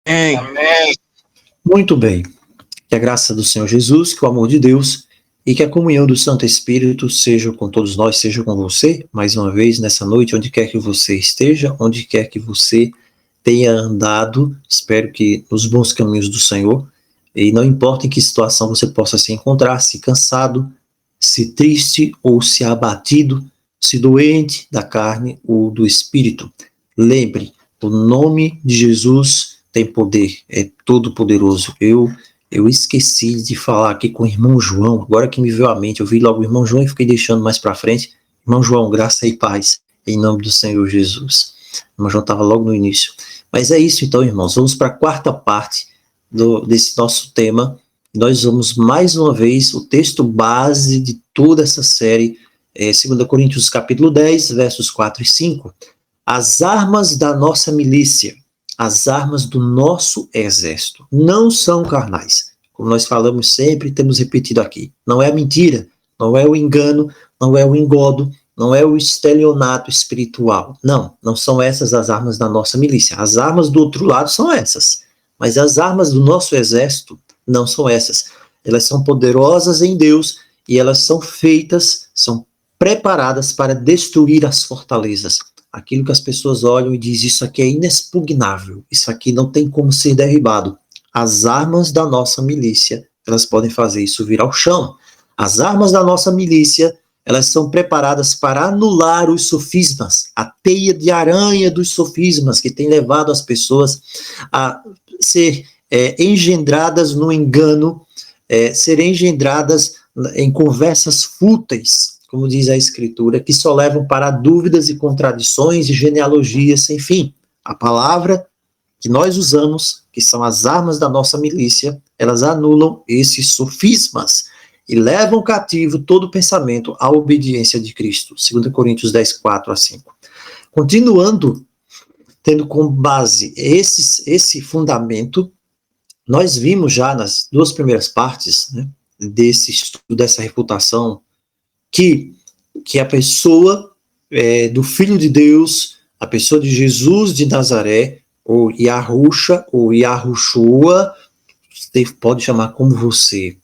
Amém. Muito bem. Que a graça do Senhor Jesus, que o amor de Deus e que a comunhão do Santo Espírito seja com todos nós, seja com você, mais uma vez, nessa noite, onde quer que você esteja, onde quer que você tenha andado, espero que nos bons caminhos do Senhor, e não importa em que situação você possa se encontrar, se cansado, se triste ou se abatido, se doente da carne ou do espírito. Lembre, o nome de Jesus tem poder, é todo poderoso. Eu esqueci de falar aqui com o irmão João, agora que me veio à mente, eu vi logo o irmão João e fiquei deixando mais para frente. Irmão João, graça e paz, em nome do Senhor Jesus. O irmão João estava logo no início. Mas é isso então, irmãos, vamos para a quarta parte desse nosso tema. Nós vamos mais uma vez, o texto base de toda essa série, 2 Coríntios capítulo 10, versos 4 e 5. As armas da nossa milícia, as armas do nosso exército, não são carnais. Como nós falamos sempre, temos repetido aqui. Não é a mentira, não é o engano, não é o engodo, não é o estelionato espiritual. Não são essas as armas da nossa milícia. As armas do outro lado são essas. Mas as armas do nosso exército não são essas. Elas são poderosas em Deus e elas são feitas, são preparadas para destruir as fortalezas. Aquilo que as pessoas olham e dizem, isso aqui é inexpugnável, isso aqui não tem como ser derribado. As armas da nossa milícia, elas podem fazer isso vir ao chão. As armas da nossa milícia, elas são preparadas para anular os sofismas, a teia de aranha dos sofismas que tem levado as pessoas a ser engendradas no engano, ser engendradas em conversas fúteis, como diz a Escritura, que só levam para dúvidas e contradições e genealogias sem fim. A palavra que nós usamos, que são as armas da nossa milícia, elas anulam esses sofismas e levam cativo todo pensamento à obediência de Cristo. 2 Coríntios 10, 4 a 5. Continuando, tendo como base esse fundamento, nós vimos já nas duas primeiras partes, né, desse estudo, dessa refutação, que a pessoa do Filho de Deus, a pessoa de Jesus de Nazaré, ou Yahusha, ou Yahushua, você pode chamar como você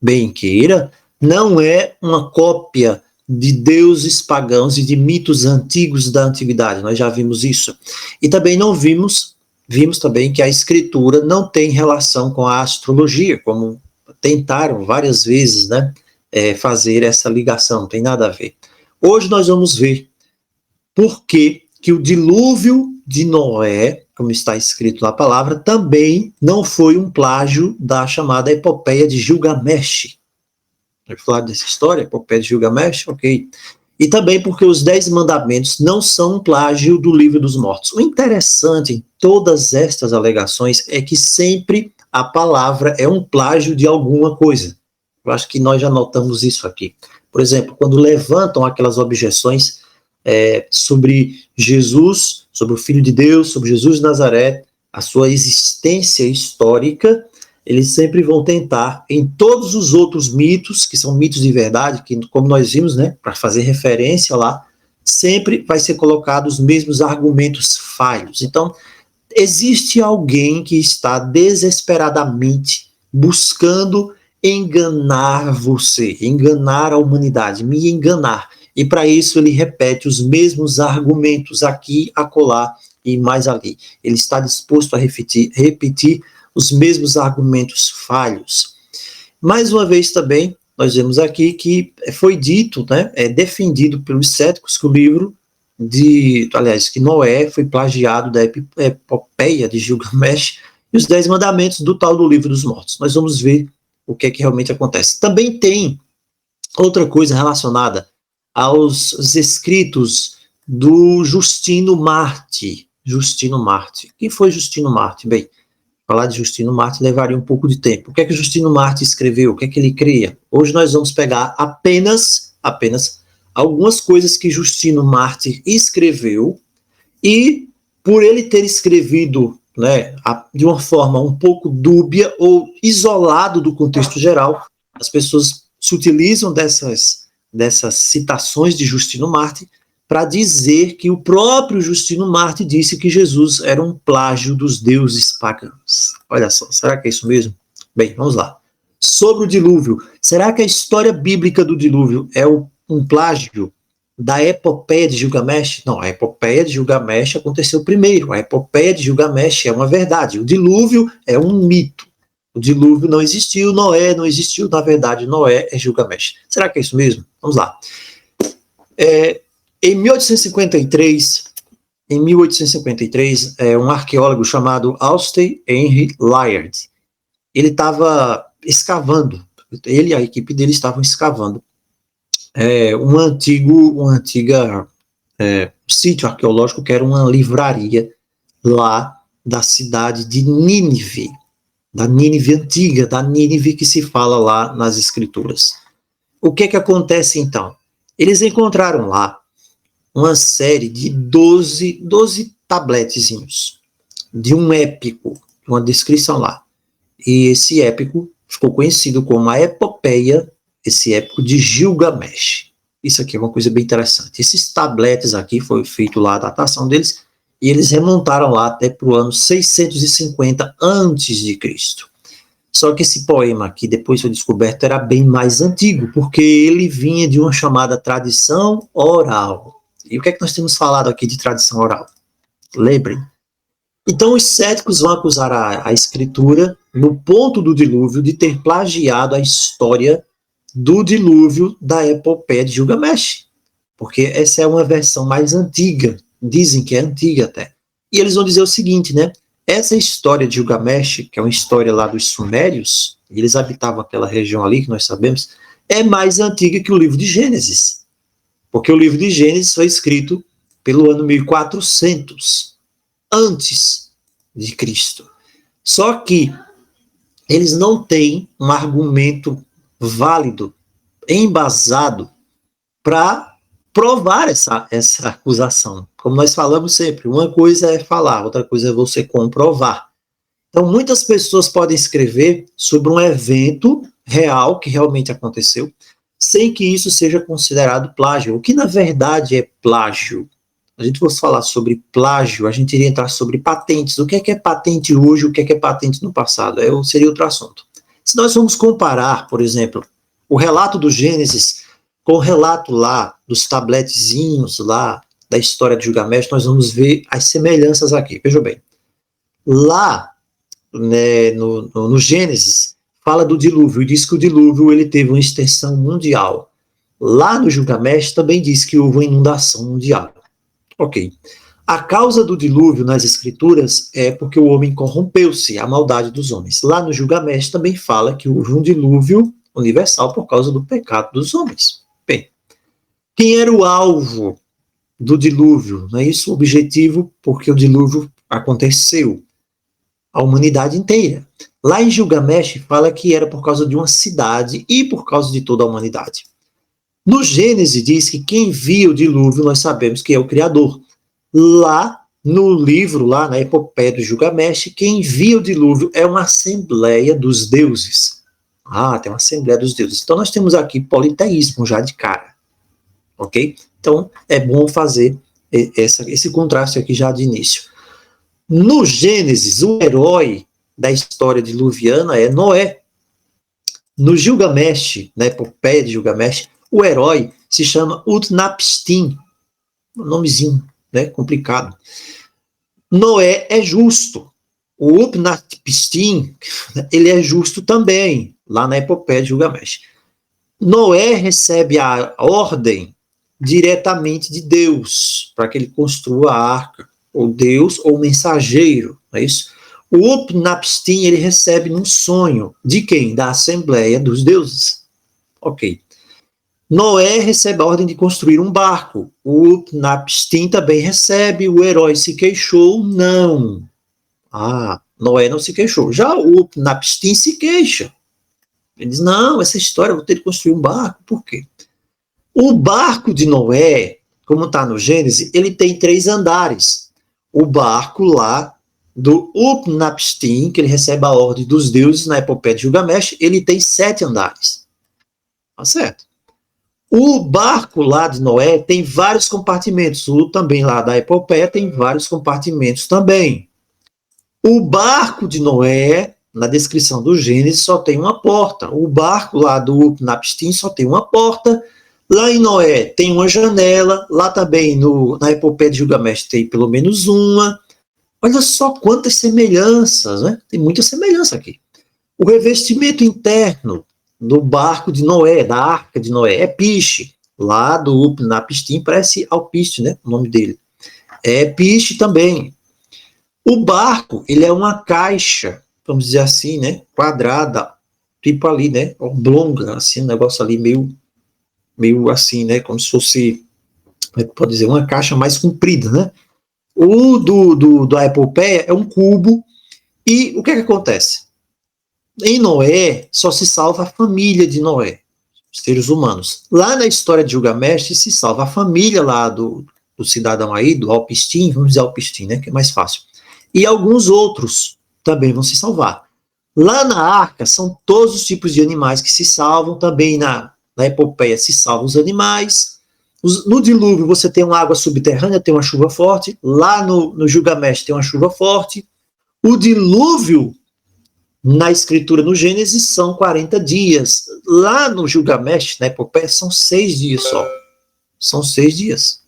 bem queira, não é uma cópia de deuses pagãos e de mitos antigos da antiguidade. Nós já vimos isso. E também vimos também que a Escritura não tem relação com a astrologia, como tentaram várias vezes, né? Fazer essa ligação, não tem nada a ver. Hoje nós vamos ver por que o dilúvio de Noé, como está escrito na palavra, também não foi um plágio da chamada epopeia de Gilgamesh. Vai falar dessa história, epopeia de Gilgamesh? Ok. E também porque os 10 mandamentos não são um plágio do livro dos mortos. O interessante em todas estas alegações é que sempre a palavra é um plágio de alguma coisa. Eu acho que nós já notamos isso aqui. Por exemplo, quando levantam aquelas objeções sobre Jesus, sobre o Filho de Deus, sobre Jesus de Nazaré, a sua existência histórica, eles sempre vão tentar, em todos os outros mitos, que são mitos de verdade, que como nós vimos, né, para fazer referência lá, sempre vai ser colocado os mesmos argumentos falhos. Então, existe alguém que está desesperadamente buscando enganar você, enganar a humanidade, me enganar. E para isso ele repete os mesmos argumentos aqui, acolá e mais ali. Ele está disposto a repetir os mesmos argumentos falhos. Mais uma vez também, nós vemos aqui que foi dito, né, defendido pelos céticos que o livro que Noé foi plagiado da epopeia de Gilgamesh e os 10 mandamentos do tal do livro dos mortos. Nós vamos ver o que é que realmente acontece. Também tem outra coisa relacionada aos escritos do Justino Marte. Justino Marte. Quem foi Justino Marte? Bem, falar de Justino Marte levaria um pouco de tempo. O que é que Justino Marte escreveu? O que é que ele cria? Hoje nós vamos pegar apenas algumas coisas que Justino Marte escreveu e, por ele ter escrevido, né, de uma forma um pouco dúbia ou isolado do contexto geral, as pessoas se utilizam dessas citações de Justino Marte para dizer que o próprio Justino Mártir disse que Jesus era um plágio dos deuses pagãos. Olha só, será que é isso mesmo? Bem, vamos lá. Sobre o dilúvio, será que a história bíblica do dilúvio é um plágio da epopeia de Gilgamesh? Não, a epopeia de Gilgamesh aconteceu primeiro. A epopeia de Gilgamesh é uma verdade. O dilúvio é um mito. O dilúvio não existiu, Noé não existiu. Na verdade, Noé é Gilgamesh. Será que é isso mesmo? Vamos lá. Em 1853, um arqueólogo chamado Austen Henry Layard, ele estava escavando, ele e a equipe dele estavam escavando um antigo sítio arqueológico que era uma livraria lá da cidade de Nínive, da Nínive antiga, da Nínive que se fala lá nas escrituras. O que acontece então? Eles encontraram lá uma série de 12 tabletezinhos de um épico, uma descrição lá. E esse épico ficou conhecido como a epopeia, esse épico de Gilgamesh. Isso aqui é uma coisa bem interessante. Esses tabletes aqui, foi feito lá a datação deles, e eles remontaram lá até para o ano 650 a.C. Só que esse poema aqui, depois foi descoberto, era bem mais antigo, porque ele vinha de uma chamada tradição oral. E o que é que nós temos falado aqui de tradição oral? Lembrem. Então os céticos vão acusar a escritura, no ponto do dilúvio, de ter plagiado a história do dilúvio da epopeia de Gilgamesh. Porque essa é uma versão mais antiga, dizem que é antiga até. E eles vão dizer o seguinte, né? Essa história de Gilgamesh, que é uma história lá dos sumérios, e eles habitavam aquela região ali, que nós sabemos, é mais antiga que o livro de Gênesis. Porque o livro de Gênesis foi escrito pelo ano 1400 antes de Cristo. Só que eles não têm um argumento válido, embasado, para provar essa acusação. Como nós falamos sempre, uma coisa é falar, outra coisa é você comprovar. Então, muitas pessoas podem escrever sobre um evento real, que realmente aconteceu, sem que isso seja considerado plágio. O que, na verdade, é plágio? A gente fosse falar sobre plágio, a gente iria entrar sobre patentes. O que é patente hoje, o que é patente no passado? Seria outro assunto. Se nós vamos comparar, por exemplo, o relato do Gênesis com o relato lá dos tabletezinhos lá da história de Gilgamesh, nós vamos ver as semelhanças aqui. Veja bem, lá, né, no Gênesis, fala do dilúvio, e diz que o dilúvio ele teve uma extensão mundial. Lá no Gilgamesh também diz que houve uma inundação mundial. Ok. A causa do dilúvio nas escrituras é porque o homem corrompeu-se, a maldade dos homens. Lá no Gilgamesh também fala que houve um dilúvio universal por causa do pecado dos homens. Bem, quem era o alvo do dilúvio? Não é isso? O objetivo, porque o dilúvio aconteceu. A humanidade inteira. Lá em Gilgamesh fala que era por causa de uma cidade e por causa de toda a humanidade. No Gênesis diz que quem via o dilúvio, nós sabemos que é o Criador. Lá no livro, lá na epopeia do Gilgamesh, quem via o dilúvio é uma assembleia dos deuses. Ah, tem uma assembleia dos deuses. Então nós temos aqui politeísmo já de cara. Ok? Então é bom fazer esse contraste aqui já de início. No Gênesis, o herói da história diluviana é Noé. No Gilgamesh, na epopeia de Gilgamesh, o herói se chama Utnapishtim. Um nomezinho, né, complicado. Noé é justo. O Utnapishtim, ele é justo também, lá na epopeia de Gilgamesh. Noé recebe a ordem diretamente de Deus, para que ele construa a arca, ou Deus, ou mensageiro, não é isso? O Utnapishtim, ele recebe num sonho, de quem? Da Assembleia dos Deuses. Ok. Noé recebe a ordem de construir um barco. O Utnapishtim também recebe, o herói se queixou, não. Ah, Noé não se queixou. Já o Utnapishtim se queixa. Ele diz, não, essa história, eu vou ter que construir um barco, por quê? O barco de Noé, como está no Gênesis, ele tem 3 andares. O barco lá do Utnapishtim, que ele recebe a ordem dos deuses na epopeia de Gilgamesh, ele tem 7 andares. Tá certo? O barco lá de Noé tem vários compartimentos. O também lá da epopeia tem vários compartimentos também. O barco de Noé, na descrição do Gênesis, só tem uma porta. O barco lá do Upnapishtim só tem uma porta. Lá em Noé tem uma janela. Lá também na epopeia de Gilgamesh tem pelo menos uma. Olha só quantas semelhanças, né? Tem muita semelhança aqui. O revestimento interno do barco de Noé, da arca de Noé, é piche. Lá do Upnapishtim parece alpiste, né? O nome dele. É piche também. O barco, ele é uma caixa, vamos dizer assim, né? Quadrada, tipo ali, né? Oblonga, assim, um negócio ali meio assim, né? Como se fosse, pode dizer, uma caixa mais comprida, né? O da epopeia é um cubo. E o que acontece? Em Noé, só se salva a família de Noé, os seres humanos. Lá na história de Gilgamesh, se salva a família lá do cidadão aí, do Alpishtim, vamos dizer Alpishtim, né? Que é mais fácil. E alguns outros também vão se salvar. Lá na arca, são todos os tipos de animais que se salvam. Também na epopeia se salvam os animais. No dilúvio, você tem uma água subterrânea, tem uma chuva forte. Lá no Gilgamesh tem uma chuva forte. O dilúvio, na escritura no Gênesis, são 40 dias. Lá no Gilgamesh, na epopeia, são 6 dias só. São 6 dias.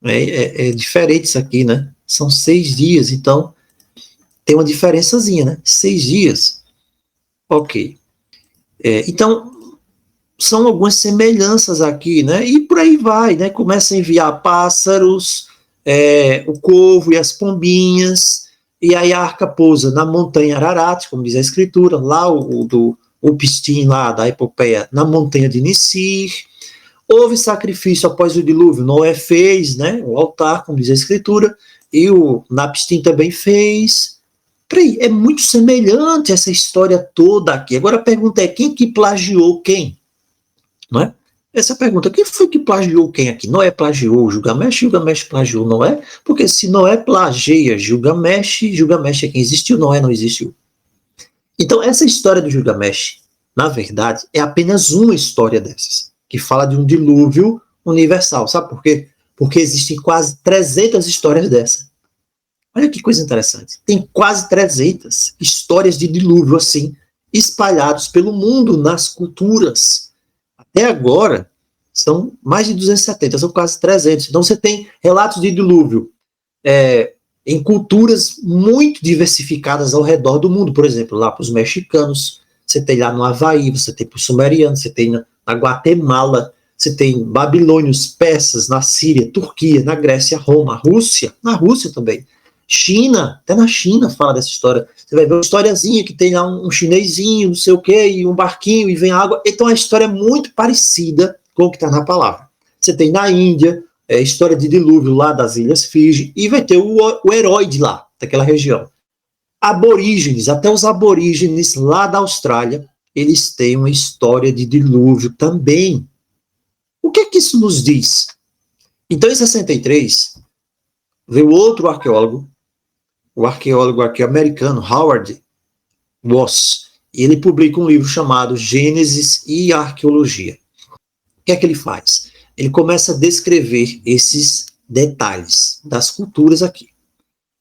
É diferente isso aqui, né? São 6 dias, então tem uma diferençazinha, né? 6 dias. Ok. Então, são algumas semelhanças aqui, né? E por aí vai, né? Começa a enviar pássaros, o corvo e as pombinhas, e aí a arca pousa na montanha Ararat, como diz a escritura, lá o Pistim, lá da epopeia, na montanha de Nisir. Houve sacrifício após o dilúvio, Noé fez, né? O altar, como diz a escritura, e o Napishtim também fez. Peraí, é muito semelhante essa história toda aqui. Agora a pergunta é, quem que plagiou quem? Não é? Essa pergunta, quem foi que plagiou quem aqui? Noé plagiou Gilgamesh, Gilgamesh plagiou Noé? Porque se Noé plageia Gilgamesh, Gilgamesh é quem existiu, Noé não existiu. Então essa história do Gilgamesh, na verdade, é apenas uma história dessas, que fala de um dilúvio universal. Sabe por quê? Porque existem quase 300 histórias dessa. Olha que coisa interessante. Tem quase 300 histórias de dilúvio assim, espalhados pelo mundo, nas culturas. Até agora, são mais de 270, são quase 300. Então você tem relatos de dilúvio em culturas muito diversificadas ao redor do mundo. Por exemplo, lá para os mexicanos, você tem lá no Havaí, você tem para os sumerianos, você tem na Guatemala, você tem babilônios, persas, na Síria, Turquia, na Grécia, Roma, Rússia, na Rússia também. China, até na China fala dessa história. Você vai ver uma historiazinha que tem lá um chinesinho, não sei o quê, e um barquinho, e vem água. Então a história é muito parecida com o que está na palavra. Você tem na Índia, história de dilúvio lá das Ilhas Fiji, e vai ter o herói de lá, daquela região. Aborígenes, até os aborígenes lá da Austrália, eles têm uma história de dilúvio também. O que é que isso nos diz? Então, em 63, veio outro arqueólogo, o arqueólogo aqui americano, Howard Voss, e ele publica um livro chamado Gênesis e Arqueologia. O que é que ele faz? Ele começa a descrever esses detalhes das culturas aqui.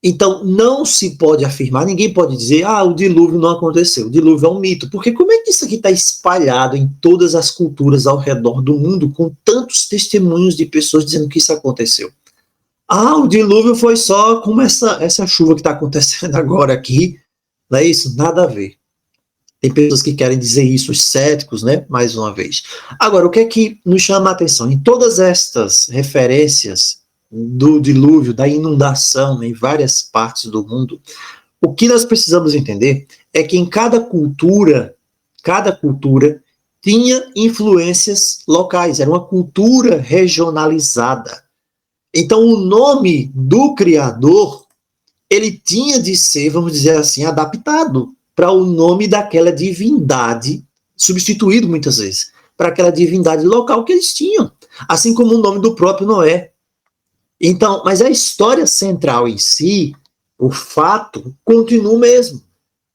Então, não se pode afirmar, ninguém pode dizer, o dilúvio não aconteceu, o dilúvio é um mito, porque como é que isso aqui está espalhado em todas as culturas ao redor do mundo, com tantos testemunhos de pessoas dizendo que isso aconteceu? O dilúvio foi só como essa chuva que está acontecendo agora aqui, não é isso? Nada a ver. Tem pessoas que querem dizer isso, os céticos, né? Mais uma vez. Agora, o que é que nos chama a atenção? Em todas estas referências do dilúvio, da inundação em várias partes do mundo, o que nós precisamos entender é que em cada cultura tinha influências locais, era uma cultura regionalizada. Então, o nome do Criador, ele tinha de ser, vamos dizer assim, adaptado para o nome daquela divindade, substituído muitas vezes, para aquela divindade local que eles tinham, assim como o nome do próprio Noé. Então, mas a história central em si, o fato, continua o mesmo.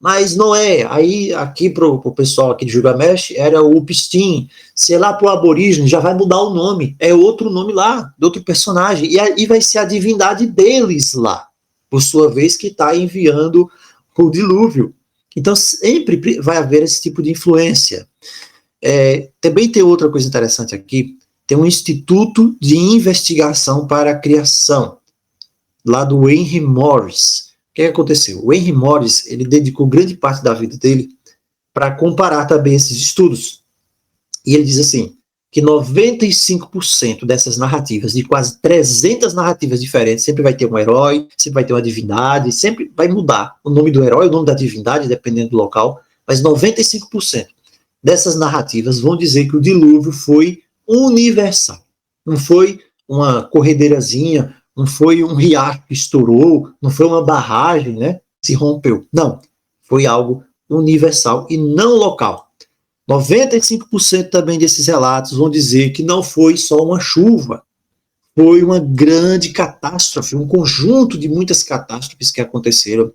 mas não é. Aí, aqui pro pessoal aqui de Gilgamesh, era o Upstin. Se é lá pro aborígene, já vai mudar o nome. É outro nome lá, de outro personagem. E aí vai ser a divindade deles lá, por sua vez, que está enviando o dilúvio. Então, sempre vai haver esse tipo de influência. Também tem outra coisa interessante aqui. Tem um Instituto de Investigação para a Criação, lá do Henry Morris. O que aconteceu? O Henry Morris, ele dedicou grande parte da vida dele para comparar também esses estudos. E ele diz assim, que 95% dessas narrativas, de quase 300 narrativas diferentes, sempre vai ter um herói, sempre vai ter uma divindade, sempre vai mudar o nome do herói, o nome da divindade, dependendo do local, mas 95% dessas narrativas vão dizer que o dilúvio foi universal. Não foi uma corredeirazinha, não foi um riacho que estourou, não foi uma barragem, né, que se rompeu. Não, foi algo universal e não local. 95% também desses relatos vão dizer que não foi só uma chuva, foi uma grande catástrofe, um conjunto de muitas catástrofes que aconteceram.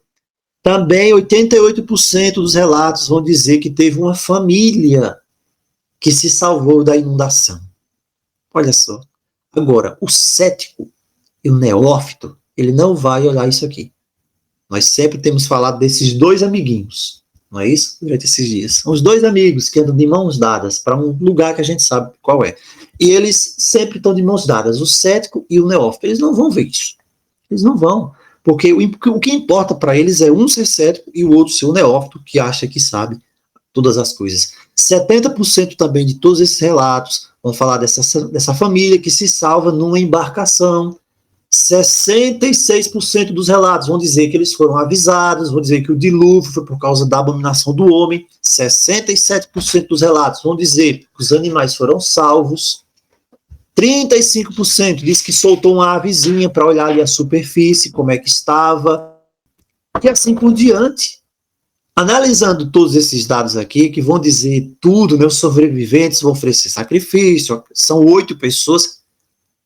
Também 88% dos relatos vão dizer que teve uma família que se salvou da inundação. Olha só. Agora, o cético e o neófito, ele não vai olhar isso aqui. Nós sempre temos falado desses dois amiguinhos, não é isso? Durante esses dias. São os dois amigos que andam de mãos dadas para um lugar que a gente sabe qual é. E eles sempre estão de mãos dadas, o cético e o neófito. Eles não vão ver isso. Eles não vão. Porque o que importa para eles é um ser cético e o outro ser um neófito que acha que sabe todas as coisas. 70% também de todos esses relatos vão falar dessa família que se salva numa embarcação. 66% dos relatos vão dizer que eles foram avisados, vão dizer que o dilúvio foi por causa da abominação do homem. 67% dos relatos vão dizer que os animais foram salvos. 35% diz que soltou uma avezinha para olhar ali a superfície, como é que estava, e assim por diante. Analisando todos esses dados aqui, que vão dizer tudo, né, os sobreviventes vão oferecer sacrifício, são 8 pessoas.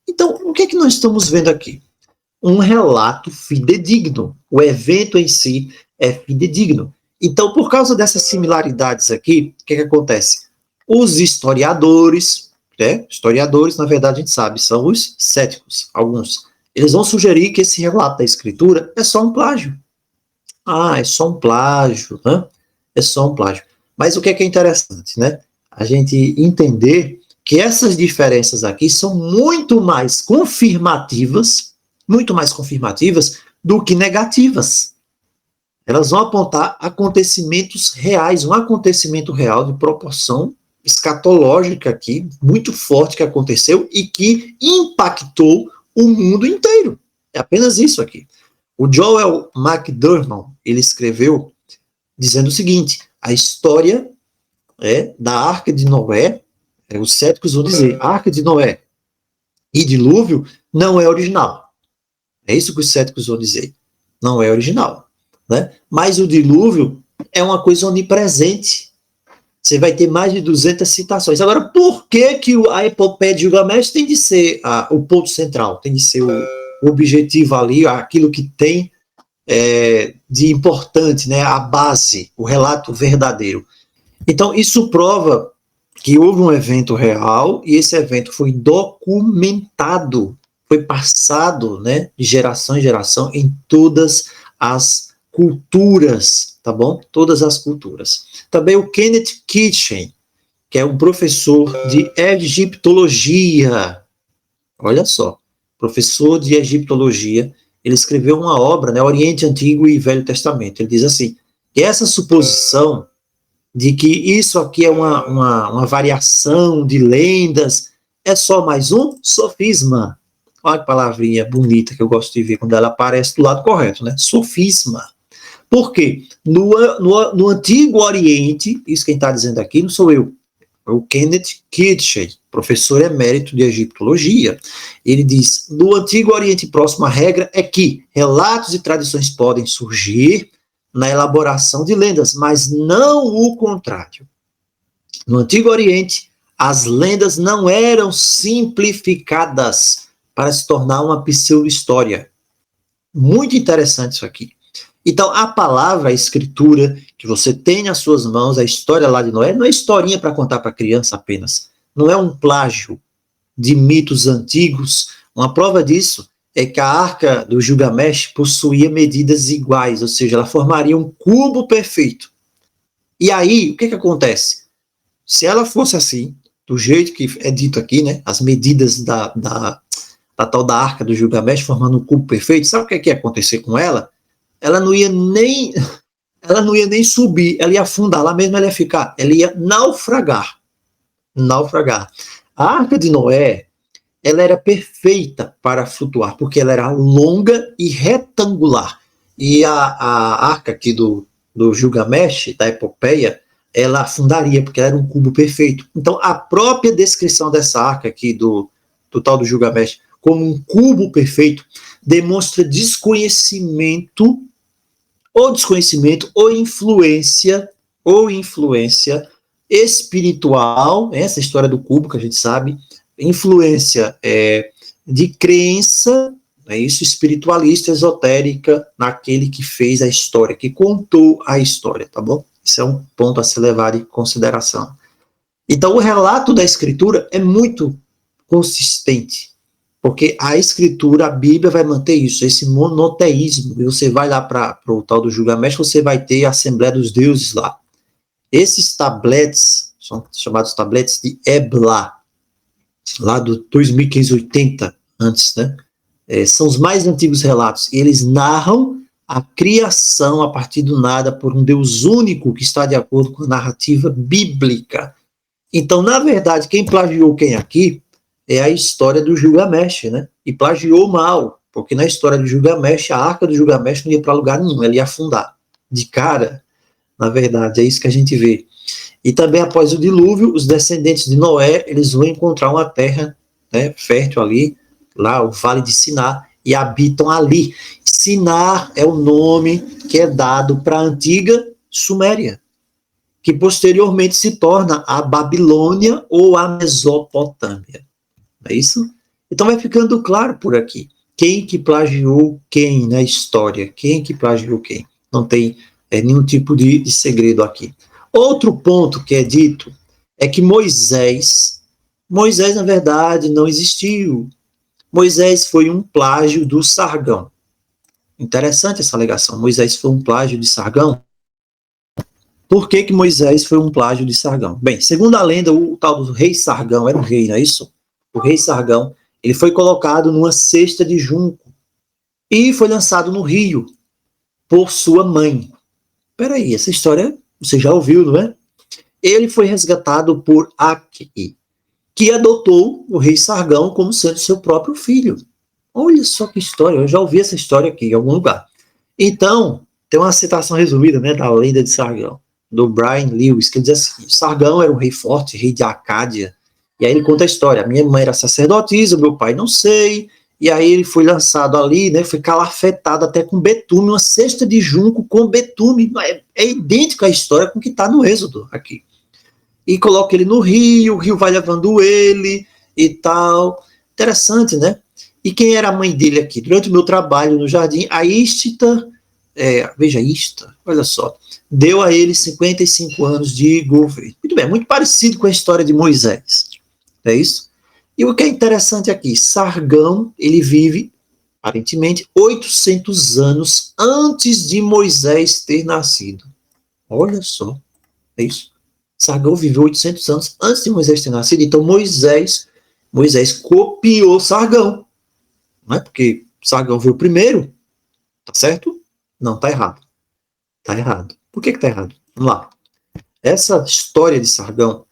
Então, o que é que nós estamos vendo aqui? Um relato fidedigno. O evento em si é fidedigno. Então, por causa dessas similaridades aqui, o que é que acontece? Os historiadores, né? Historiadores, na verdade, a gente sabe, são os céticos, alguns. Eles vão sugerir que esse relato da escritura é só um plágio. Ah, é só um plágio, né? É só um plágio. Mas o que é interessante, né? A gente entender que essas diferenças aqui são muito mais confirmativas do que negativas. Elas vão apontar acontecimentos reais, um acontecimento real de proporção escatológica aqui, muito forte que aconteceu e que impactou o mundo inteiro. É apenas isso aqui. O Joel McDermott, ele escreveu dizendo o seguinte, a história da Arca de Noé, os céticos vão dizer, Arca de Noé e dilúvio não é original. É isso que os céticos vão dizer. Não é original. Né? Mas o dilúvio é uma coisa onipresente. Você vai ter mais de 200 citações. Agora, por que a epopeia de Gilgamesh tem de ser o ponto central? Tem de ser o objetivo ali, aquilo que tem de importante, né? A base, o relato verdadeiro. Então, isso prova que houve um evento real e esse evento foi documentado, foi passado, né, de geração em geração em todas as culturas, tá bom? Todas as culturas. Também o Kenneth Kitchen, que é um professor de egiptologia, olha só, professor de egiptologia, ele escreveu uma obra, né, Oriente Antigo e Velho Testamento. Ele diz assim, que essa suposição de que isso aqui é uma variação de lendas, é só mais um sofisma. Olha que palavrinha bonita que eu gosto de ver quando ela aparece do lado correto, né? Sofisma. Por quê? No Antigo Oriente, isso quem está dizendo aqui não sou eu, é o Kenneth Kitchen, professor emérito de egiptologia. Ele diz, no Antigo Oriente Próximo, a regra é que relatos e tradições podem surgir na elaboração de lendas, mas não o contrário. No Antigo Oriente, as lendas não eram simplificadas para se tornar uma pseudo-história. Muito interessante isso aqui. Então, a palavra, a escritura, que você tem nas suas mãos, a história lá de Noé, não é historinha para contar para criança apenas. Não é um plágio de mitos antigos. Uma prova disso é que a arca do Gilgamesh possuía medidas iguais, ou seja, ela formaria um cubo perfeito. E aí, o que acontece? Se ela fosse assim, do jeito que é dito aqui, né, as medidas da tal da arca do Gilgamesh formando um cubo perfeito, sabe o que ia acontecer com ela? Ela não ia nem subir, ela ia afundar, lá mesmo ela ia ficar, ela ia naufragar. A arca de Noé, ela era perfeita para flutuar, porque ela era longa e retangular. E a arca aqui do Gilgamesh, da epopeia, ela afundaria, porque ela era um cubo perfeito. Então, a própria descrição dessa arca aqui do tal do Gilgamesh como um cubo perfeito demonstra desconhecimento ou influência espiritual, essa história do cubo que a gente sabe, influência de crença, é isso, espiritualista, esotérica, naquele que fez a história, que contou a história, tá bom? Isso é um ponto a se levar em consideração. Então, o relato da escritura é muito consistente, porque a escritura, a Bíblia vai manter isso, esse monoteísmo. E você vai lá para o tal do Gilgamesh, você vai ter a Assembleia dos Deuses lá. Esses tabletes, são chamados tabletes de Ebla, lá do 2580 antes, né? São os mais antigos relatos. E eles narram a criação a partir do nada por um Deus único que está de acordo com a narrativa bíblica. Então, na verdade, quem plagiou quem aqui é a história do Gilgamesh, né? E plagiou mal, porque na história do Gilgamesh, a arca do Gilgamesh não ia para lugar nenhum, ela ia afundar. De cara, na verdade, é isso que a gente vê. E também após o dilúvio, os descendentes de Noé, eles vão encontrar uma terra, né, fértil ali, lá o Vale de Sinar, e habitam ali. Sinar é o nome que é dado para a antiga Suméria, que posteriormente se torna a Babilônia ou a Mesopotâmia. Não é isso? Então vai ficando claro por aqui. Quem que plagiou quem na história? Quem que plagiou quem? Não tem nenhum tipo de segredo aqui. Outro ponto que é dito é que Moisés, na verdade, não existiu. Moisés foi um plágio do Sargão. Interessante essa alegação. Moisés foi um plágio de Sargão. Por que Moisés foi um plágio de Sargão? Bem, segundo a lenda, o tal do rei Sargão era um rei, não é isso? O rei Sargão, ele foi colocado numa cesta de junco e foi lançado no rio por sua mãe. Peraí, essa história você já ouviu, não é? Ele foi resgatado por Aki, que adotou o rei Sargão como sendo seu próprio filho. Olha só que história, eu já ouvi essa história aqui em algum lugar. Então, tem uma citação resumida, né, da lenda de Sargão, do Brian Lewis, que diz assim: Sargão era um rei forte, rei de Acádia. E aí ele conta a história: minha mãe era sacerdotisa, meu pai não sei. E aí ele foi lançado ali, né, foi calafetado até com betume, uma cesta de junco com betume. É idêntico à história com o que está no Êxodo aqui. E coloca ele no rio, o rio vai levando ele e tal. Interessante, né? E quem era a mãe dele aqui? Durante o meu trabalho no jardim, a Istita, veja, Ista, olha só, deu a ele 55 anos de governo. Muito bem, muito parecido com a história de Moisés. É isso? E o que é interessante aqui, Sargão, ele vive, aparentemente, 800 anos antes de Moisés ter nascido. Olha só, é isso? Sargão viveu 800 anos antes de Moisés ter nascido, então Moisés copiou Sargão. Não é porque Sargão veio primeiro, tá certo? Não, tá errado. Tá errado. Por que tá errado? Vamos lá. Essa história de Sargão,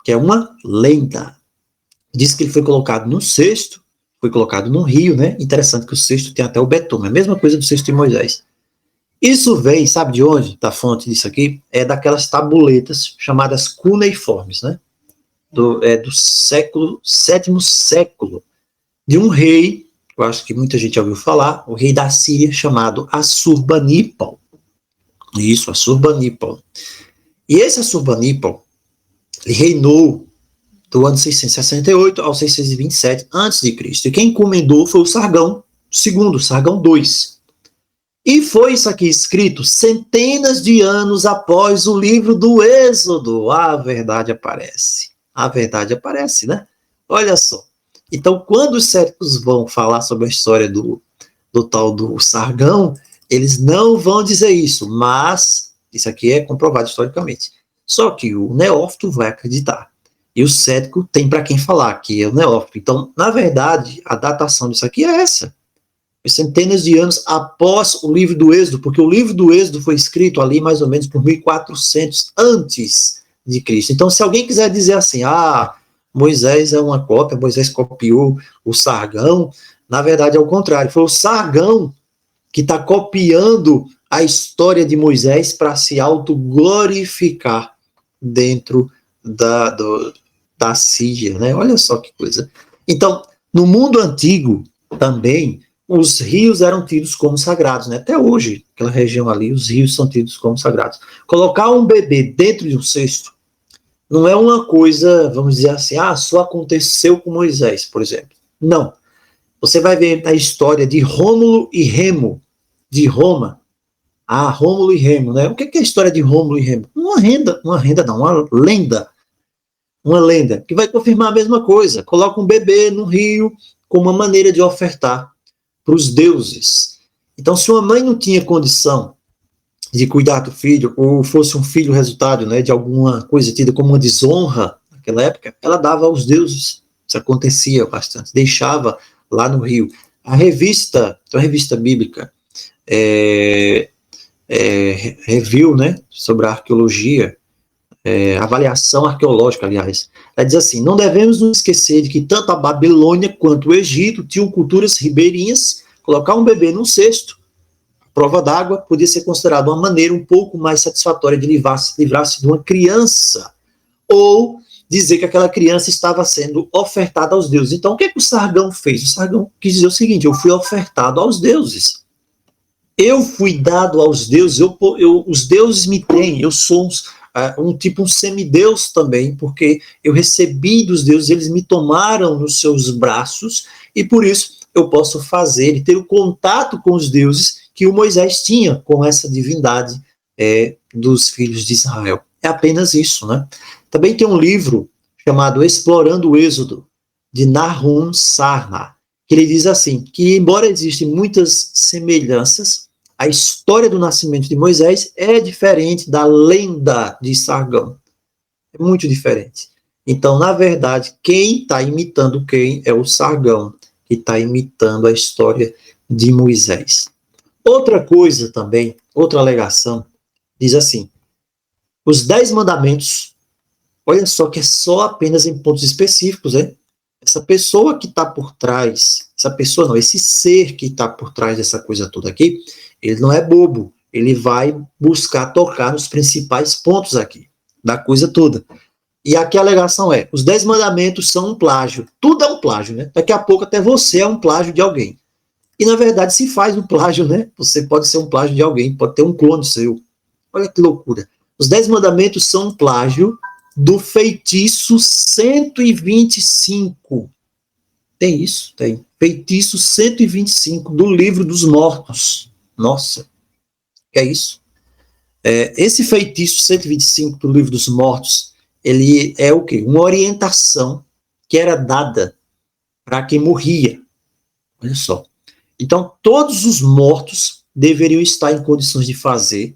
que é uma lenda, diz que ele foi colocado no cesto, foi colocado no rio, né? Interessante que o cesto tem até o betume, a mesma coisa do cesto de Moisés. Isso vem, sabe de onde? Da fonte disso aqui? É daquelas tabuletas chamadas cuneiformes, né? Do sétimo século, de um rei, eu acho que muita gente já ouviu falar, o rei da Síria, chamado Assurbanipal. Isso, Assurbanipal. E esse Assurbanipal, ele reinou do ano 668 ao 627 a.C. E quem encomendou foi o Sargão II, Sargão II. E foi isso aqui escrito centenas de anos após o livro do Êxodo. A verdade aparece. A verdade aparece, né? Olha só. Então, quando os céticos vão falar sobre a história do tal do Sargão, eles não vão dizer isso, mas isso aqui é comprovado historicamente. Só que o neófito vai acreditar. E o cético tem para quem falar, que é o neófito. Então, na verdade, a datação disso aqui é essa. Centenas de anos após o livro do Êxodo, porque o livro do Êxodo foi escrito ali mais ou menos por 1400 antes de Cristo. Então, se alguém quiser dizer assim, Moisés é uma cópia, Moisés copiou o Sargão, na verdade é o contrário, foi o Sargão que está copiando a história de Moisés para se autoglorificar dentro da Síria, né? Olha só que coisa. Então, no mundo antigo também, os rios eram tidos como sagrados, né? Até hoje, aquela região ali, os rios são tidos como sagrados. Colocar um bebê dentro de um cesto não é uma coisa, vamos dizer assim, só aconteceu com Moisés, por exemplo. Não. Você vai ver a história de Rômulo e Remo, de Roma. Rômulo e Remo, né? O que é a história de Rômulo e Remo? Uma lenda. Uma lenda que vai confirmar a mesma coisa. Coloca um bebê no rio como uma maneira de ofertar para os deuses. Então, se uma mãe não tinha condição de cuidar do filho, ou fosse um filho resultado, né, de alguma coisa tida como uma desonra naquela época, ela dava aos deuses. Isso acontecia bastante. Deixava lá no rio. A revista bíblica, Review, né, sobre a arqueologia, avaliação arqueológica, aliás, ela diz assim: não devemos nos esquecer de que tanto a Babilônia quanto o Egito tinham culturas ribeirinhas. Colocar um bebê num cesto, prova d'água, podia ser considerado uma maneira um pouco mais satisfatória de livrar-se de uma criança, ou dizer que aquela criança estava sendo ofertada aos deuses. Então, o que o Sargão fez? O Sargão quis dizer o seguinte: eu fui ofertado aos deuses. Eu fui dado aos deuses, os deuses me têm, eu sou um semideus também, porque eu recebi dos deuses, eles me tomaram nos seus braços, e por isso eu posso fazer e ter o contato com os deuses que o Moisés tinha com essa divindade dos filhos de Israel. É apenas isso, né? Também tem um livro chamado Explorando o Êxodo, de Nahum Sarna, que ele diz assim, que embora existem muitas semelhanças, a história do nascimento de Moisés é diferente da lenda de Sargão. É muito diferente. Então, na verdade, quem está imitando quem é o Sargão, que está imitando a história de Moisés. Outra coisa também, outra alegação, diz assim: os 10 mandamentos, olha só que é só apenas em pontos específicos, né? Essa pessoa que está por trás, esse ser que está por trás dessa coisa toda aqui, ele não é bobo, ele vai buscar tocar nos principais pontos aqui, da coisa toda. E aqui a alegação é: os 10 mandamentos são um plágio. Tudo é um plágio, né? Daqui a pouco até você é um plágio de alguém. E na verdade se faz um plágio, né? Você pode ser um plágio de alguém, pode ter um clone seu. Olha que loucura. Os 10 mandamentos são um plágio do feitiço 125. Tem isso? Tem. Feitiço 125 do Livro dos Mortos. Nossa, que é isso? Esse feitiço 125 do Livro dos Mortos, ele é o quê? Uma orientação que era dada para quem morria. Olha só. Então, todos os mortos deveriam estar em condições de fazer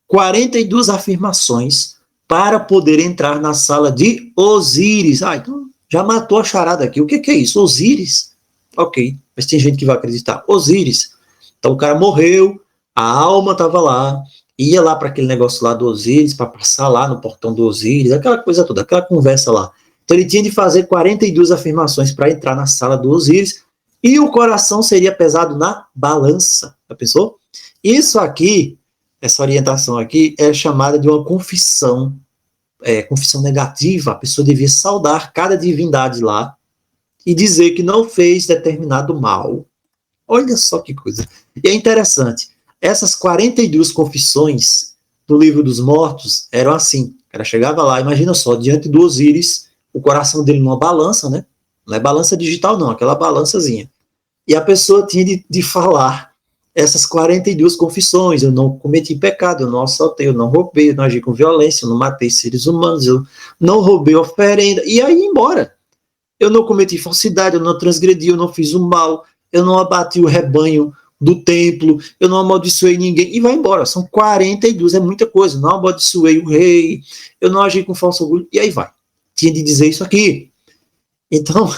42 afirmações para poder entrar na sala de Osíris. Então já matou a charada aqui. O que é isso? Osíris? Ok, mas tem gente que vai acreditar. Osíris. Então o cara morreu, a alma estava lá, ia lá para aquele negócio lá do Osíris, para passar lá no portão do Osíris, aquela coisa toda, aquela conversa lá. Então ele tinha de fazer 42 afirmações para entrar na sala do Osíris, e o coração seria pesado na balança. Já pensou? Isso aqui, essa orientação aqui, é chamada de uma confissão, confissão negativa. A pessoa devia saudar cada divindade lá e dizer que não fez determinado mal. Olha só que coisa. E é interessante, essas 42 confissões do Livro dos Mortos eram assim. O cara chegava lá, imagina só, diante do Osíris, o coração dele numa balança, né? Não é balança digital não, aquela balançazinha. E a pessoa tinha de falar essas 42 confissões: eu não cometi pecado, eu não assaltei, eu não roubei, eu não agi com violência, eu não matei seres humanos, eu não roubei oferenda, e aí embora. Eu não cometi falsidade, eu não transgredi, eu não fiz o mal, eu não abati o rebanho do templo, eu não amaldiçoei ninguém, e vai embora. São 42, é muita coisa. Não amaldiçoei o rei, eu não agi com falso orgulho, e aí vai. Tinha de dizer isso aqui. Então,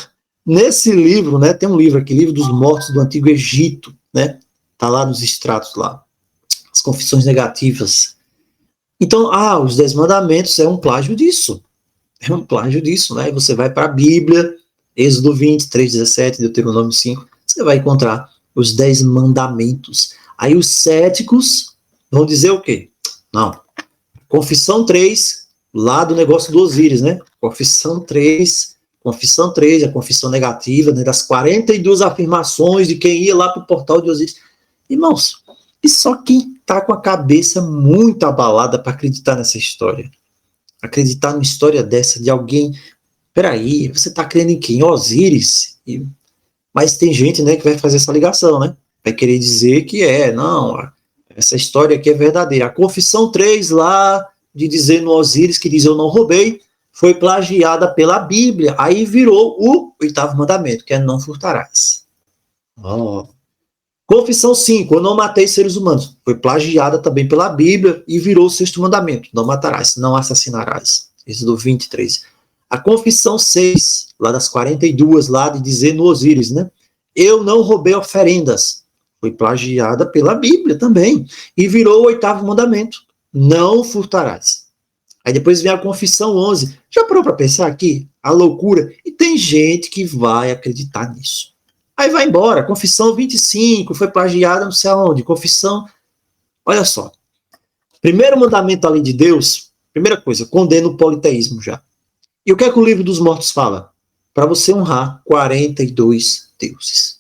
nesse livro, né, tem um livro aqui, Livro dos Mortos do Antigo Egito, né, tá lá nos extratos lá, as confissões negativas. Então, os 10 mandamentos é um plágio disso. É um plágio disso, né? Você vai para a Bíblia, Êxodo 20, 3, 17, Deuteronômio 5, você vai encontrar os 10 mandamentos. Aí os céticos vão dizer o quê? Não. Confissão 3, lá do negócio do Osíris, né? Confissão 3, a confissão negativa, né? Das 42 afirmações de quem ia lá para o portal de Osíris. Irmãos, e só quem está com a cabeça muito abalada para acreditar nessa história. Acreditar numa história dessa de alguém. Peraí, você está crendo em quem? Osíris? Mas tem gente, né, que vai fazer essa ligação, né? Vai querer dizer que não, essa história aqui é verdadeira. A confissão 3 lá, de dizer no Osíris, que diz eu não roubei, foi plagiada pela Bíblia. Aí virou o 8º mandamento, que é não furtarás. Confissão 5, eu não matei seres humanos. Foi plagiada também pela Bíblia e virou o 6º mandamento. Não matarás, não assassinarás. Êxodo 23. A confissão 6, lá das 42, lá de dizer no Osíris, né? Eu não roubei oferendas. Foi plagiada pela Bíblia também. E virou o 8º mandamento. Não furtarás. Aí depois vem a confissão 11. Já parou para pensar aqui? A loucura. E tem gente que vai acreditar nisso. Aí vai embora, confissão 25, foi plagiada não sei aonde, confissão, olha só. Primeiro mandamento da lei de Deus, primeira coisa, condena o politeísmo já. E o que é que o livro dos mortos fala? Para você honrar 42 deuses.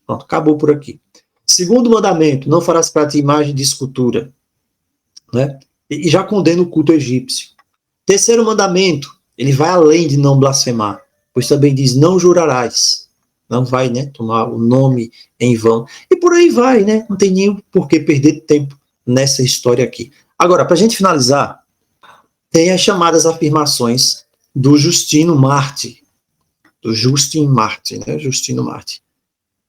Pronto, acabou por aqui. Segundo mandamento, não farás para ti imagem de escultura, né? E já condena o culto egípcio. Terceiro mandamento, ele vai além de não blasfemar, pois também diz, não jurarás. Não vai, né, tomar o nome em vão. E por aí vai, né? Não tem nem por que perder tempo nessa história aqui. Agora, para a gente finalizar, tem as chamadas afirmações do Justino Marte. Do Justin Marte, né? Justino Marte.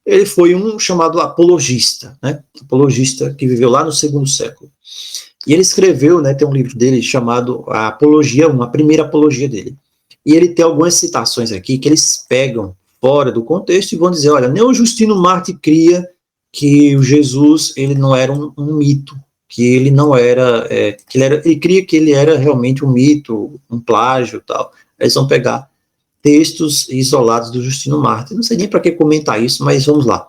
Ele foi um chamado apologista, né? Apologista que viveu lá no 2º século. E ele escreveu, né, tem um livro dele chamado a Apologia 1, a primeira apologia dele. E ele tem algumas citações aqui que eles pegam fora do contexto e vão dizer, olha, nem o Justino Marte cria que o Jesus, ele não era um mito, que ele não era, ele cria que ele era realmente um mito, um plágio e tal. Eles vão pegar textos isolados do Justino Marte. Não sei nem para que comentar isso, mas vamos lá.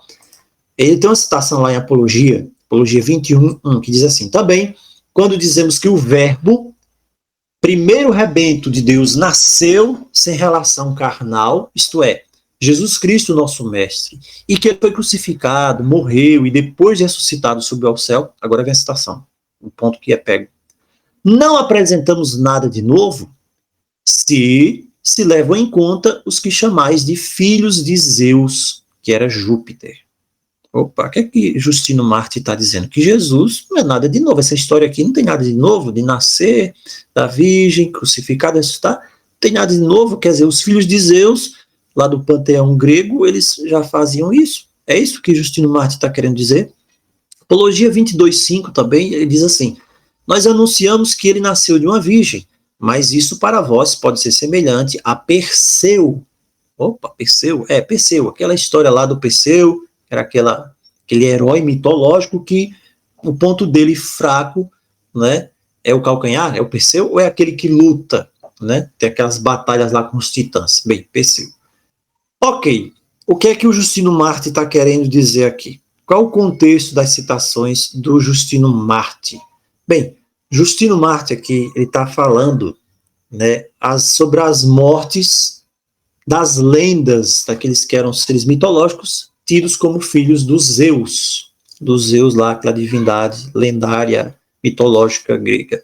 Ele tem uma citação lá em Apologia 21, que diz assim, também, quando dizemos que o verbo, primeiro rebento de Deus, nasceu sem relação carnal, isto é, Jesus Cristo, nosso mestre, e que ele foi crucificado, morreu e depois ressuscitado subiu ao céu, agora vem a citação, um ponto que é pego. Não apresentamos nada de novo se levam em conta os que chamais de filhos de Zeus, que era Júpiter. Opa, o que é que Justino Marte está dizendo? Que Jesus não é nada de novo, essa história aqui não tem nada de novo, de nascer da virgem, crucificado, ressuscitar, não tem nada de novo, quer dizer, os filhos de Zeus, lá do panteão grego, eles já faziam isso. É isso que Justino Marte está querendo dizer. Apologia 22:5 também, ele diz assim, nós anunciamos que ele nasceu de uma virgem, mas isso para vós pode ser semelhante a Perseu. Opa, Perseu? Perseu, aquela história lá do Perseu, era aquele herói mitológico que o ponto dele fraco, né, é o calcanhar, é o Perseu, ou é aquele que luta, né, tem aquelas batalhas lá com os titãs. Bem, Perseu. Ok, o que é que o Justino Marte está querendo dizer aqui? Qual o contexto das citações do Justino Marte? Bem, Justino Marte aqui, ele está falando, né, sobre as mortes das lendas, daqueles que eram seres mitológicos, tidos como filhos dos Zeus lá, aquela divindade lendária, mitológica grega.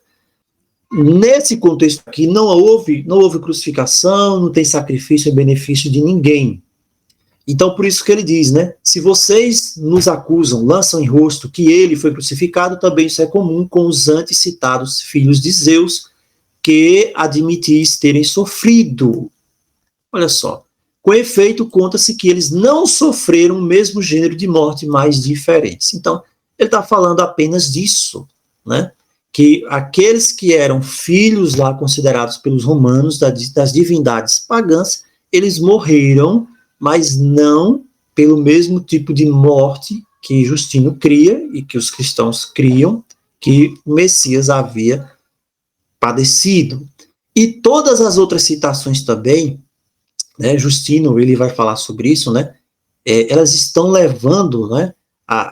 Nesse contexto aqui, não houve crucificação, não tem sacrifício em benefício de ninguém. Então, por isso que ele diz, né? Se vocês nos acusam, lançam em rosto que ele foi crucificado, também isso é comum com os antes citados filhos de Zeus, que admitis terem sofrido. Olha só. Com efeito, conta-se que eles não sofreram o mesmo gênero de morte, mas diferentes. Então, ele está falando apenas disso, né? Que aqueles que eram filhos lá considerados pelos romanos das divindades pagãs, eles morreram, mas não pelo mesmo tipo de morte que Justino cria e que os cristãos criam, que o Messias havia padecido. E todas as outras citações também, né, Justino ele vai falar sobre isso, né, elas estão levando, né,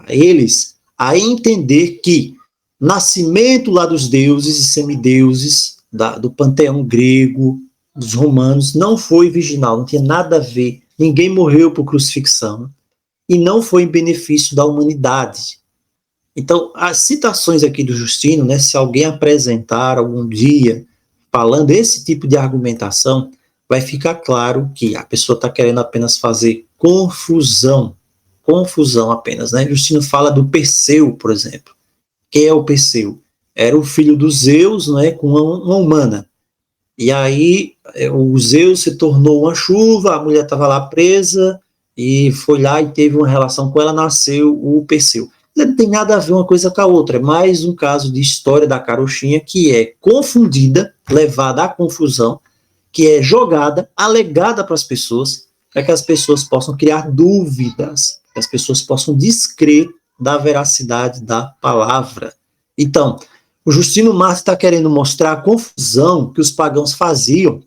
eles a entender que nascimento lá dos deuses e semideuses, do panteão grego, dos romanos, não foi virginal, não tinha nada a ver, ninguém morreu por crucifixão, e não foi em benefício da humanidade. Então, as citações aqui do Justino, né, se alguém apresentar algum dia falando esse tipo de argumentação, vai ficar claro que a pessoa está querendo apenas fazer confusão apenas, né? Justino fala do Perseu, por exemplo. Quem é o Perseu? Era o filho do Zeus, né, com uma humana. E aí o Zeus se tornou uma chuva, a mulher estava lá presa, e foi lá e teve uma relação com ela, nasceu o Perseu. Não tem nada a ver uma coisa com a outra, é mais um caso de história da carochinha que é confundida, levada à confusão, que é jogada, alegada para as pessoas, para que as pessoas possam criar dúvidas, que as pessoas possam descrer da veracidade da palavra. Então, o Justino Mártir está querendo mostrar a confusão que os pagãos faziam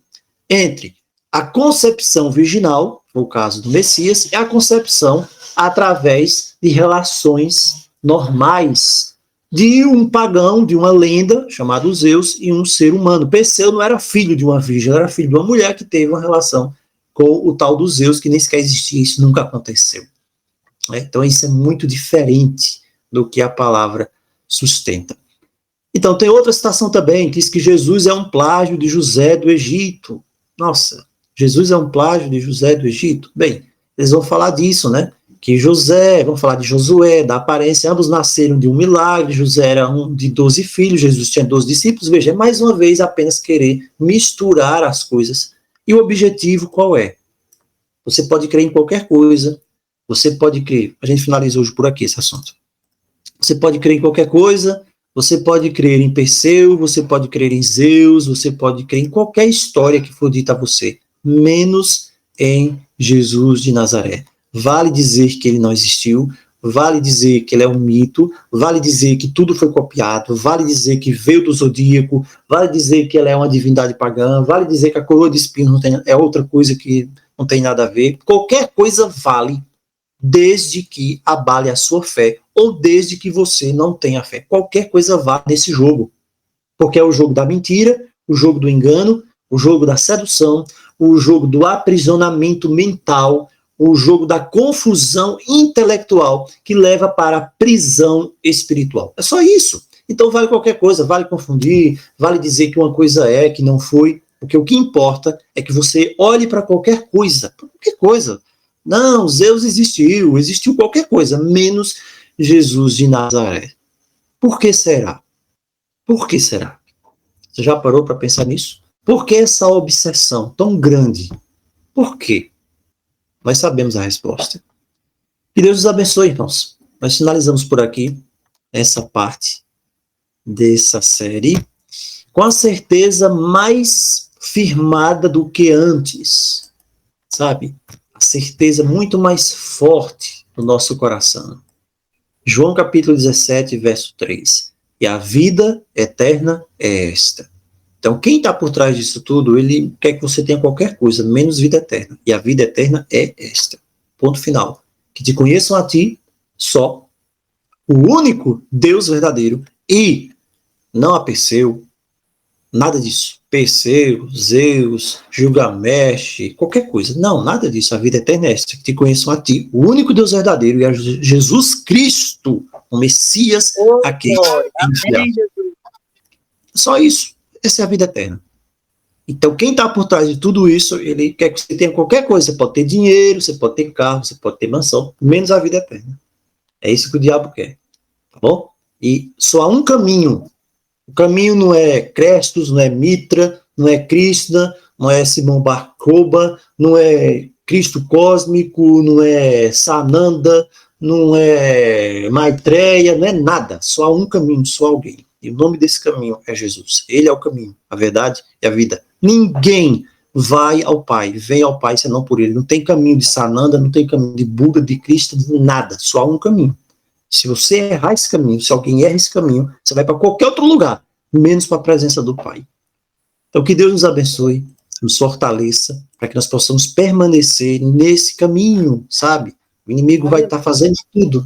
entre a concepção virginal, no caso do Messias, e a concepção através de relações normais de um pagão, de uma lenda, chamado Zeus, e um ser humano. Perseu não era filho de uma virgem, era filho de uma mulher que teve uma relação com o tal do Zeus, que nem sequer existia, isso nunca aconteceu. Então isso é muito diferente do que a palavra sustenta. Então tem outra citação também, que diz que Jesus é um plágio de José do Egito. Nossa, Jesus é um plágio de José do Egito? Bem, eles vão falar disso, né? Que José, vamos falar de Josué, da aparência, ambos nasceram de um milagre, José era um de 12 filhos, Jesus tinha 12 discípulos, veja, mais uma vez apenas querer misturar as coisas. E o objetivo qual é? Você pode crer em qualquer coisa, você pode crer, a gente finaliza hoje por aqui esse assunto, você pode crer em qualquer coisa, você pode crer em Perseu, você pode crer em Zeus, você pode crer em qualquer história que for dita a você, menos em Jesus de Nazaré. Vale dizer que ele não existiu, vale dizer que ele é um mito, vale dizer que tudo foi copiado, vale dizer que veio do zodíaco, vale dizer que ela é uma divindade pagã, vale dizer que a coroa de espinhos é outra coisa que não tem nada a ver. Qualquer coisa vale, desde que abale a sua fé, ou desde que você não tenha fé. Qualquer coisa vale nesse jogo, porque é o jogo da mentira, o jogo do engano, o jogo da sedução, o jogo do aprisionamento mental, o jogo da confusão intelectual que leva para a prisão espiritual. É só isso. Então vale qualquer coisa, vale confundir, vale dizer que uma coisa é, que não foi, porque o que importa é que você olhe para qualquer coisa. Não, Zeus existiu qualquer coisa, menos Jesus de Nazaré. Por que será? Por que será? Você já parou para pensar nisso? Por que essa obsessão tão grande? Por quê? Nós sabemos a resposta. Que Deus os abençoe, irmãos. Nós finalizamos por aqui essa parte dessa série com a certeza mais firmada do que antes, sabe? A certeza muito mais forte do nosso coração. João capítulo 17, verso 3. E a vida eterna é esta. Então, quem está por trás disso tudo, ele quer que você tenha qualquer coisa, menos vida eterna. E a vida eterna é esta. Ponto final. Que te conheçam a ti, só, o único Deus verdadeiro, e não a Perseu, nada disso. Perseu, Zeus, Gilgamesh, qualquer coisa. Não, nada disso. A vida eterna é esta. Que te conheçam a ti, o único Deus verdadeiro, e a Jesus Cristo, o Messias, a quem enviar. Só isso. Essa é a vida eterna. Então, quem está por trás de tudo isso, ele quer que você tenha qualquer coisa. Você pode ter dinheiro, você pode ter carro, você pode ter mansão, menos a vida eterna. É isso que o diabo quer, tá bom? E só há um caminho. O caminho não é Crestos, não é Mitra, não é Krishna, não é Simão Bar-Kokhba, não é Cristo Cósmico, não é Sananda, não é Maitreya, não é nada. Só há um caminho, só alguém. E o nome desse caminho é Jesus. Ele é o caminho, a verdade e a vida. Ninguém vai ao Pai, vem ao Pai senão por ele. Não tem caminho de Sananda, não tem caminho de Buda, de Cristo, de nada. Só há um caminho. Se você errar esse caminho, se alguém erra esse caminho, você vai para qualquer outro lugar, menos para a presença do Pai. Então, que Deus nos abençoe, nos fortaleça, para que nós possamos permanecer nesse caminho, sabe? O inimigo vai estar fazendo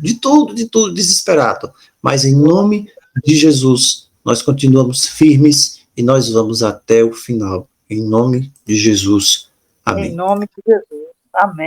de tudo, desesperado. Mas em nome de Jesus, nós continuamos firmes e nós vamos até o final. Em nome de Jesus. Amém. Em nome de Jesus. Amém.